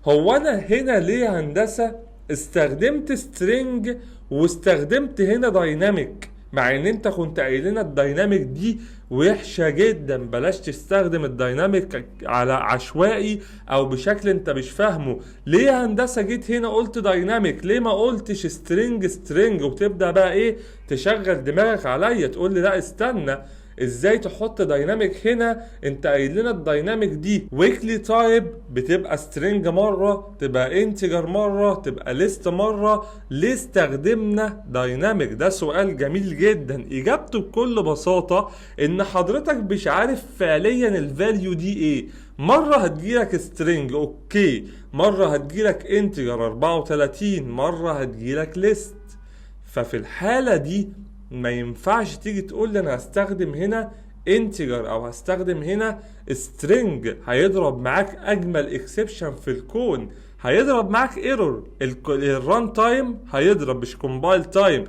هو انا هنا ليه هندسة استخدمت سترينج واستخدمت هنا دايناميك، مع ان انت كنت قايل لنا الدايناميك دي وحشة جدا، بلاش تستخدم الدايناميك على عشوائي او بشكل انت مش فاهمه. ليه يا هندسة جيت هنا قلت دايناميك؟ ليه ما قلتش سترينج وتبدأ بقى ايه تشغل دماغك عليا تقول لي لا استنى، ازاي تحط دايناميك هنا؟ انت قايل لنا الدايناميك دي ويكلي تايب، بتبقى سترينج مره، تبقى انتجر مره، تبقى ليست مره. ليه استخدمنا دايناميك؟ ده سؤال جميل جدا، اجابته بكل بساطه ان حضرتك مش عارف فعليا الفاليو دي ايه. مره هتجيلك سترينج اوكي، مره هتجيلك انتجر 34، مره هتجيلك ليست. ففي الحالة دي ما ينفعش تيجي تقول لي انا هستخدم هنا انتجر او هستخدم هنا string، هيضرب معاك اجمل اكسبشن في الكون، هيضرب معاك ايرور. الران تايم هيضرب مش كومبايل تايم.